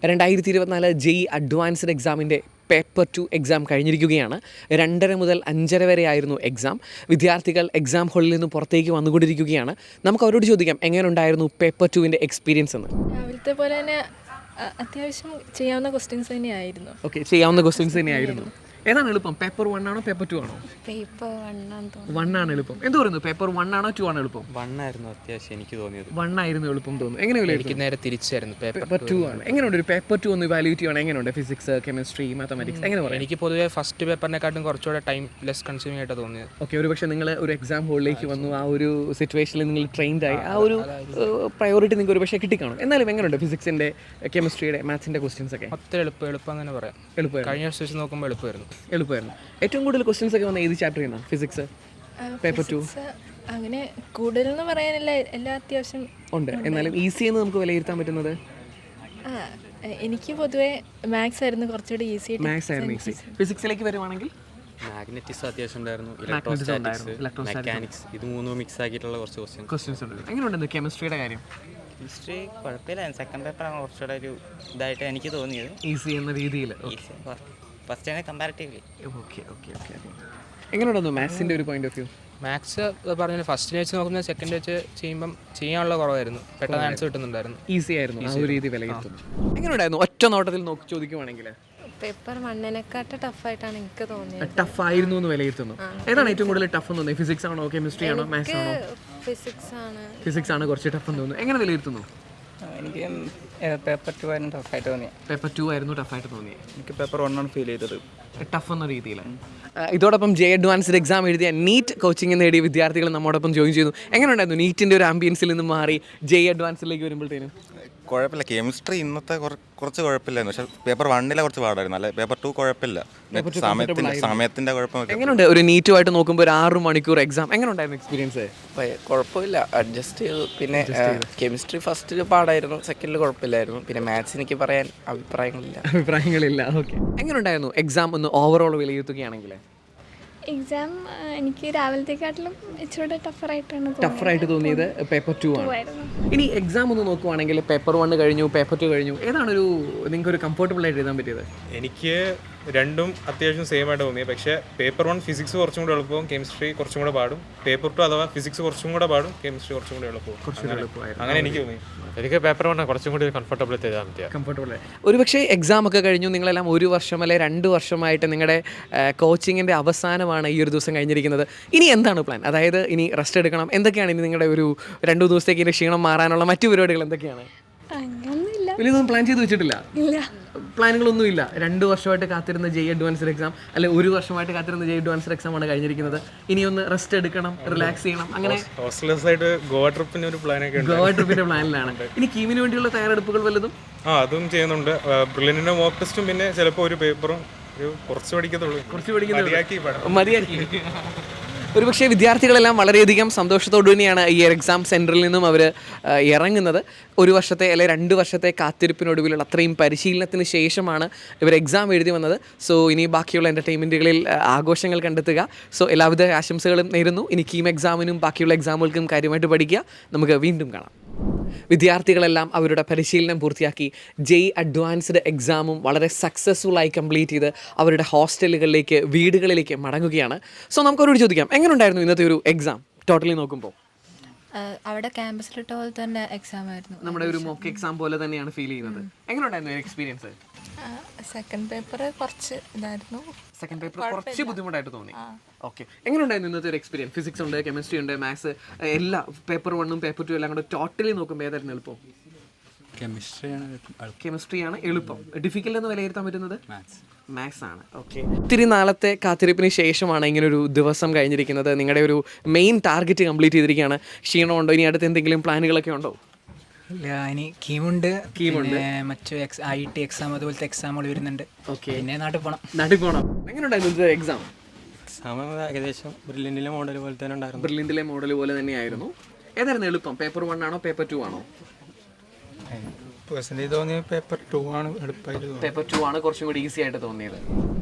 2024 JEE advanced എക്സാമിൻ്റെ paper 2 exam കഴിഞ്ഞിരിക്കുകയാണ്. 2:30 മുതൽ 5:30 വരെ ആയിരുന്നു എക്സാം. വിദ്യാർത്ഥികൾ എക്സാം ഹാളിൽ നിന്ന് പുറത്തേക്ക് വന്നുകൊണ്ടിരിക്കുകയാണ്. നമുക്ക് അവരോട് ചോദിക്കാം എങ്ങനെയുണ്ടായിരുന്നു പേപ്പർ 2വിൻ്റെ എക്സ്പീരിയൻസ് എന്ന്. രാവിലത്തെ പോലെ തന്നെ അത്യാവശ്യം ചെയ്യാവുന്ന ക്വസ്റ്റ്യൻസ് തന്നെയായിരുന്നു. ഓക്കെ, ചെയ്യാവുന്ന ക്വസ്റ്റ്യൻസ് തന്നെയായിരുന്നു. ഏതാണ് എളുപ്പം, പേപ്പർ 1 ആണോ പേപ്പർ 2 ആണോ? പേപ്പർ 1 ആണ് എളുപ്പം. എന്ത് പറയുന്നു, പേപ്പർ 1 ആണോ 2 ആണോ എളുപ്പം? 1 ആയിരുന്നു അത്യാവശ്യം എനിക്ക് തോന്നിയത്. 1 ആയിരുന്നു എളുപ്പം തോന്നുന്നു. എങ്ങനെയാണ് എനിക്ക് നേരെ തിരിച്ചായിരുന്നു പേപ്പർ 2 ആണ്. എങ്ങനെയുണ്ട് ഒരു പേപ്പർ 2 ഒന്ന് ഇവാലുവേറ്റ് ചെയ്യണം? എങ്ങനെയുണ്ട് ഫിസിക്സ്, കെമിസ്ട്രി, മാത്തമാറ്റിക്സ് എങ്ങനെ പറയാം? എനിക്ക് പൊതുവേ ഫസ്റ്റ് പേപ്പറിനെക്കാട്ടും കുറച്ചുകൂടെ ടൈം ലെസ് കൺസ്യൂമിംഗ് ആയിട്ട് തോന്നിയത്. ഓക്കെ, ഒരു പക്ഷേ നിങ്ങൾ ഒരു എക്സാം ഹോളിലേക്ക് വന്നു, ആ ഒരു സിറ്റുവേഷനിൽ നിങ്ങൾ ട്രെയിൻഡ് ആയി, ആ ഒരു പ്രയോറിറ്റി നിങ്ങൾക്ക് ഒരു പക്ഷേ കിട്ടിക്കാണും. എന്നാലും എങ്ങനെയുണ്ട് ഫിസിക്സിൻ്റെ, കെമിസ്ട്രിയുടെ, മാത്സിൻ്റെ ക്വസ്റ്റ്യൻസ് ഒക്കെ? മൊത്തം എളുപ്പം തന്നെ പറയാം. എളുപ്പമായിരുന്നു. കഴിഞ്ഞ വർഷം വെച്ച് നോക്കുമ്പോൾ എളുപ്പമായിരുന്നു. ഏറ്റവും കൂടുതൽ ക്വസ്റ്റ്യൻസ് ഒക്കെ വന്ന ഏത് ചാപ്റ്റർ ചെയ്യുന്ന ഫിസിക്സ് പേപ്പർ 2? അങ്ങനെ കൂടുതലെന്ന് പറയാനില്ല, എല്ലാ അത്യാവശ്യം ഉണ്ട്. എന്നാലും ഈസി എന്ന് നമുക്ക് വിലയിരുത്താൻ പറ്റുന്നത് എനിക്ക് പൊതുവേ മാത്സ് ആയിരുന്നു കുറച്ചുകൂടി ഈസി. മാത്സ് ആയിരുന്നു ഈസി. ഫിസിക്സിലേക്ക് വരുവാണെങ്കിൽ മാഗ്നറ്റിക്സ് അത്യാവശ്യം ഉണ്ടായിരുന്നു, മെക്കാനിക്സ്, ഇത് മൂന്നും മിക്സ് ആക്കിയിട്ടുള്ള കുറച്ച് ക്വസ്റ്റ്യൻസ് ഉണ്ട്. എങ്ങനെയുണ്ട് കെമിസ്ട്രിയുടെ കാര്യം? ഹിസ്റ്ററി കുഴപ്പമില്ല, സെക്കൻഡ് പേപ്പറാണ് കുറച്ചുകൂടെ ഒരു ഇതായിട്ട് എനിക്ക് തോന്നിയത്, ഈസി എന്ന രീതിയിൽ. ഫസ്റ്റ് തന്നെ കമ്പാരിറ്റീവ്ലി. Okay okay okay. എങ്ങനെയുണ്ടായിരുന്നു മാത്സിൻ്റെ ഒരു പോയിന്റ് ഓഫ് വ്യൂ? മാത്സ് പറഞ്ഞാൽ ഫസ്റ്റിന് വെച്ച് നോക്കുന്നത് സെക്കൻഡ് വെച്ച് ചെയ്യുമ്പം ചെയ്യാനുള്ള കുറവായിരുന്നു, പെട്ടെന്ന് ആൻസർ കിട്ടുന്നുണ്ടായിരുന്നു, ഈസി ആയിരുന്നു ആ ഒരു രീതി വിലയിരുത്തുന്നു. എങ്ങനെയുണ്ടായിരുന്നു ഒറ്റ നോട്ടത്തിൽ നോക്കി ചോദിക്കുവാണെങ്കിൽ? പേപ്പർ 1-നെക്കാട്ട് ടഫായിട്ടാണ് എനിക്ക് തോന്നിയത്. ടഫായിരുന്നു എന്ന് വിലയിരുത്തുന്നു. ഏതാണ് ഏറ്റവും കൂടുതൽ ടഫ് എന്ന് തോന്നുന്നത്? ഫിസിക്സ് ആണോ, കെമിസ്ട്രി ആണോ, മാത്സ് ആണോ? ഫിസിക്സ് ആണ് കുറച്ച് ടഫ് എന്ന് തോന്നുന്നു. എങ്ങനെ വിലയിരുത്തുന്നു? എനിക്ക് പേപ്പർ 2 ആയിരുന്നു ടഫായിട്ട് തോന്നിയത്. പേപ്പർ 2 ആയിരുന്നു ടഫായിട്ട് തോന്നിയത്. എനിക്ക് പേപ്പർ 1 ആണ് ഫീൽ ചെയ്തത് ടഫ് എന്ന രീതിയിൽ. ഇതോടൊപ്പം JEE അഡ്വാൻസ്ഡ് എക്സാം എഴുതിയ നീറ്റ് കോച്ചിങ് നേടിയ വിദ്യാർത്ഥികൾ നമ്മോടൊപ്പം ജോയിൻ ചെയ്തു. എങ്ങനെയുണ്ടായിരുന്നു നീറ്റിൻ്റെ ഒരു ആംബിയൻസിൽ നിന്ന് മാറി JEE അഡ്വാൻസിലേക്ക് വരുമ്പോഴത്തേനും? കുഴപ്പമില്ല, കെമിസ്ട്രി ഇന്നത്തെ കുറച്ച് കുഴപ്പമില്ലായിരുന്നു, പക്ഷേ പേപ്പർ 1 കുറച്ച് പാടായിരുന്നു. അല്ലെ പേപ്പർ 2 കുഴപ്പമില്ല, സമയത്തിന്റെ കുഴപ്പമൊക്കെ. എങ്ങനെയുണ്ട് ഒരു നീറ്റുമായിട്ട് നോക്കുമ്പോൾ ഒരു 6 മണിക്കൂർ എക്സാം എങ്ങനെയുണ്ടായിരുന്നു എക്സ്പീരിയൻസ്? കുഴപ്പമില്ല, അഡ്ജസ്റ്റ് ചെയ്തു. പിന്നെ കെമിസ്ട്രി ഫസ്റ്റിൽ പാടായിരുന്നു, സെക്കൻഡിൽ കുഴപ്പമില്ലായിരുന്നു. പിന്നെ മാത്സ് എനിക്ക് പറയാൻ അഭിപ്രായങ്ങളില്ല. ഓക്കെ, എങ്ങനെയുണ്ടായിരുന്നു എക്സാം ഒന്ന് ഓവറോൾ വിലയിരുത്തുകയാണെങ്കിൽ? എക്സാം എനിക്ക് രാവിലത്തെക്കാട്ടിലും ഇച്ചിരി ടഫറായിട്ട് തോന്നിയത് പേപ്പർ 2 ആണ്. ഇനി എക്സാം ഒന്ന് നോക്കുവാണെങ്കിൽ പേപ്പർ 1 കഴിഞ്ഞു, പേപ്പർ 2 കഴിഞ്ഞു, ഏതാണൊരു നിങ്ങൾക്ക് ഒരു കംഫർട്ടബിൾ ആയിട്ട് എഴുതാൻ പറ്റിയത്? എനിക്ക് രണ്ടും അത്യാവശ്യം സെയിം ആയിട്ട് തോന്നിയത്. പക്ഷേ പേപ്പർ 1 ഫിസിക്സ് കുറച്ചും കൂടെ എളുപ്പവും കെമിസ്ട്രി കുറച്ചും കൂടെ പാടും. പേപ്പർ 2 അഥവാ ഫിസിക്സ് കുറച്ചും കൂടെ പാടും, കെമിസ്ട്രി കുറച്ചും കൂടെ എളുപ്പവും. അങ്ങനെ എനിക്ക് തോന്നി. എനിക്ക് പേപ്പർ 1 കുറച്ചും കൂടി കംഫർട്ടബിൾ ഒരു പക്ഷേ എക്സാം ഒക്കെ കഴിഞ്ഞു, നിങ്ങളെല്ലാം 1 വർഷം അല്ലെ 2 വർഷമായിട്ട് നിങ്ങളുടെ കോച്ചിങ്ങിൻ്റെ അവസാനമാണ് ഈ ഒരു ദിവസം കഴിഞ്ഞിരിക്കുന്നത്. ഇനി എന്താണ് പ്ലാൻ? അതായത് ഇനി റെസ്റ്റ് എടുക്കണം, എന്തൊക്കെയാണ് ഇനി നിങ്ങളുടെ ഒരു 2 ദിവസത്തേക്ക് ഇനി ക്ഷീണം മാറാനുള്ള മറ്റു പരിപാടികൾ എന്തൊക്കെയാണ്? വലിയൊന്നും പ്ലാൻ ചെയ്ത് വെച്ചിട്ടില്ല, പ്ലാനുകളൊന്നും ഇല്ല. 2 വർഷമായിട്ട് കാത്തിരുന്ന JEE അഡ്വാൻസ്ഡ് എക്സാം അല്ലെ 1 വർഷമായിട്ട് കാത്തിരുന്ന JEE അഡ്വാൻസ്ഡ് എക്സാം ആണ് കഴിഞ്ഞിരിക്കുന്നത്. ഇനി ഒന്ന് റെസ്റ്റ് എടുക്കണം, റിലാക്സ് ചെയ്യണം. അങ്ങനെ ഗോവ ട്രിപ്പിന്റെ ഒരു പ്ലാനൊക്കെ ഗോവ ട്രിപ്പിന്റെ പ്ലാനിലാണ്. ഇനി കീമിന് വേണ്ടിയുള്ള തയ്യാറെടുപ്പുകൾ വല്ലതും? അതും ചെയ്യുന്നുണ്ട്. ബ്രില്യന്റിന്റെ മോക്ക് ടെസ്റ്റും പിന്നെ ചിലപ്പോൾ ഒരു പേപ്പറും കുറച്ച് പഠിക്കത്തുള്ളൂ, മതിയാക്കി. ഒരുപക്ഷെ വിദ്യാർത്ഥികളെല്ലാം വളരെയധികം സന്തോഷത്തോടു തന്നെയാണ് ഈ എക്സാം സെൻറ്ററിൽ നിന്നും അവർ ഇറങ്ങുന്നത്. 1 വർഷത്തെ അല്ലെ 2 വർഷത്തെ കാത്തിരിപ്പിനൊടുവിലുള്ള അത്രയും പരിശീലനത്തിന് ശേഷമാണ് ഇവർ എക്സാം എഴുതി വന്നത്. സോ ഇനി ബാക്കിയുള്ള എൻ്റർടൈൻമെൻറ്റുകളിൽ ആഘോഷങ്ങൾ കണ്ടെത്തുക. സോ എല്ലാവിധ ആശംസകളും നേരുന്നു. ഇനി കീം എക്സാമിനും ബാക്കിയുള്ള എക്സാമുകൾക്കും കാര്യമായിട്ട് പഠിക്കുക. നമുക്ക് വീണ്ടും കാണാം. വിദ്യാർത്ഥികളെല്ലാം അവരുടെ പരിശീലനം പൂർത്തിയാക്കി JEE അഡ്വാൻസ്ഡ് എക്സാമും വളരെ സക്സസ്ഫുള്ളായി കംപ്ലീറ്റ് ചെയ്ത് അവരുടെ ഹോസ്റ്റലുകളിലേക്ക്, വീടുകളിലേക്ക് മടങ്ങുകയാണ്. സോ നമുക്കവരോട് ചോദിക്കാം എങ്ങനെയുണ്ടായിരുന്നു ഇന്നത്തെ ഒരു എക്സാം ടോട്ടലി നോക്കുമ്പോൾ? അവിടെ ക്യാമ്പസിലിട്ട പോലെ തന്നെ എക്സാം ആയിരുന്നു, നമ്മുടെ ഒരു മോക്ക് എക്സാം പോലെ തന്നെയാണ് ഫീൽ ചെയ്യുന്നത്. എങ്ങനെയുണ്ടായിരുന്നു എക്സ്പീരിയൻസ്? സെക്കൻഡ് പേപ്പർ കുറച്ച് ഇതായിരുന്നു, സെക്കൻഡ് പേപ്പർ കുറച്ച് ബുദ്ധിമുട്ടായിട്ട് തോന്നി. ഓക്കെ, എങ്ങനെയുണ്ടായിരുന്നു ഇന്നത്തെ ഒരു എക്സ്പീരിയൻസ്? ഫിസിക്സ് ഉണ്ട്, കെമിസ്ട്രി ഉണ്ട്, മാത്സ്, എല്ലാ പേപ്പർ 1ഉം പേപ്പർ 2 എല്ലാം കൂടെ ടോട്ടലി നോക്കുമ്പോൾ ഏതായിരുന്നു എളുപ്പം? കെമിസ്ട്രിയാണ് എളുപ്പം. ഡിഫിക്കൽട്ട് എന്ന് വിലയിരുത്താൻ പറ്റുന്നത് മാത്സ് ആണ്. ഓക്കെ, ഒത്തിരി നാളത്തെ കാത്തിരിപ്പിന് ശേഷമാണ് ഇങ്ങനൊരു ദിവസം കഴിഞ്ഞിരിക്കുന്നത്. നിങ്ങളുടെ ഒരു മെയിൻ ടാർഗറ്റ് കംപ്ലീറ്റ് ചെയ്തിരിക്കുകയാണ്. ക്ഷീണമുണ്ടോ? ഇനി അടുത്ത് എന്തെങ്കിലും പ്ലാനുകളൊക്കെ ഉണ്ടോ? ഇനി കീമുണ്ട്, മറ്റു IT എക്സാം അതുപോലത്തെ എക്സാമുകൾ വരുന്നുണ്ട്. ഓക്കെ, പിന്നെ നാട്ടിൽ പോകണം. എങ്ങനെയുണ്ടായിരുന്നു എക്സാം? ഏകദേശം ബ്രില്യന്റിലെ മോഡൽ പോലെ തന്നെ ഉണ്ടായിരുന്നു. ബ്രില്യന്റിലെ മോഡൽ പോലെ തന്നെയായിരുന്നു. ഏതായിരുന്നു എളുപ്പം, പേപ്പർ 1 ആണോ പേപ്പർ 2 ആണോ? പേപ്പർ 2 ആണ് എളുപ്പമായിട്ട്. പേപ്പർ 2 ആണ് കുറച്ചും കൂടി ഈസി ആയിട്ട് തോന്നിയത്.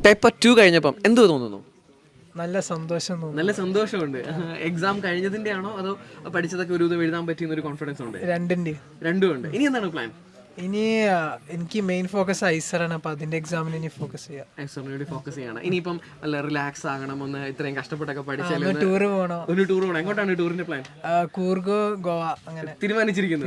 പേപ്പർ 2 കഴിഞ്ഞപ്പം എന്ത് തോന്നുന്നു? നല്ല സന്തോഷമുണ്ട്. എക്സാം കഴിഞ്ഞതിന്റെ ആണോ അതോ പഠിച്ചതൊക്കെ ഒരു എഴുതാൻ പറ്റിയ ഒരു കോൺഫിഡൻസ് ഉണ്ട്? രണ്ടും ഉണ്ട്. ഇനി എന്താണ് പ്ലാൻ? ഇനി എനിക്ക് മെയിൻ ഫോക്കസ് ഐസറാണ്, അപ്പോൾ അതിൻ്റെ എക്സാമിന് ഇനി ഫോക്കസ് ചെയ്യാം. എക്സാമിന് വേണ്ടി ഫോക്കസ് ചെയ്യണം. ഇനിയിപ്പം നല്ല റിലാക്സ് ആകണം, ഒന്ന് ഇത്രയും കഷ്ടപ്പെട്ടൊക്കെ പഠിച്ചാൽ ടൂറ് പോകണോ? ഒരു ടൂർ പോകണം. എങ്ങോട്ടാണ് ടൂറിന്റെ പ്ലാൻ? കൂർഗ്, ഗോവ അങ്ങനെ തീരുമാനിച്ചിരിക്കുന്നു.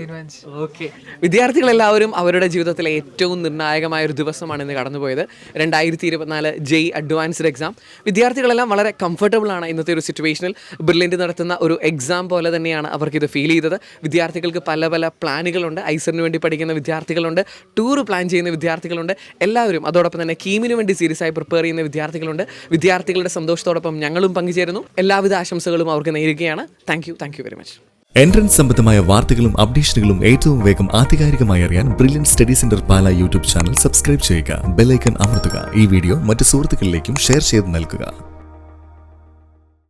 ഓക്കെ, വിദ്യാർത്ഥികളെല്ലാവരും അവരുടെ ജീവിതത്തിലെ ഏറ്റവും നിർണായകമായ ഒരു ദിവസമാണ് ഇന്ന് കടന്നുപോയത്. 2024 ജെയ് അഡ്വാൻസ്ഡ് എക്സാം. വിദ്യാർത്ഥികളെല്ലാം വളരെ കംഫർട്ടബിൾ ആണ് ഇന്നത്തെ ഒരു സിറ്റുവേഷനിൽ. ബ്രില്യൻ്റ് നടത്തുന്ന ഒരു എക്സാം പോലെ തന്നെയാണ് അവർക്കിത് ഫീൽ ചെയ്തത്. വിദ്യാർത്ഥികൾക്ക് പല പല പ്ലാനുകളുണ്ട്. ഐസറിന് വേണ്ടി പഠിക്കുന്ന വിദ്യാർത്ഥികളുണ്ട്, ടൂർ പ്ലാൻ ചെയ്യുന്ന വിദ്യാർത്ഥികളുണ്ട്, എല്ലാവരും. അതോടൊപ്പം തന്നെ കീമിന് വേണ്ടി സീരിയസ് ആയി പ്രിപ്പയർ ചെയ്യുന്ന വിദ്യാർത്ഥികളുണ്ട്. വിദ്യാർത്ഥികളുടെ സന്തോഷത്തോടൊപ്പം ഞങ്ങളും പങ്കുചേരുന്നു. എല്ലാവിധ ആശംസകളും അവർക്ക് നേരുകയാണ്. Thank you very much. Entrance സംബന്ധമായ വാർത്തകളും അപ്ഡേഷനുകളും ഏറ്റവും വേഗം ആധികാരികമായി അറിയാൻ ബ്രില്യൻറ്റ് സ്റ്റഡി സെന്റർ പാല യൂട്യൂബ് ചാനൽ സബ്സ്ക്രൈബ് ചെയ്യുക. ബെൽ ഐക്കൺ അമർത്തുക. ഈ വീഡിയോ മറ്റ് സുഹൃത്തുക്കളിലേക്കും ഷെയർ ചെയ്ത് നൽകുക.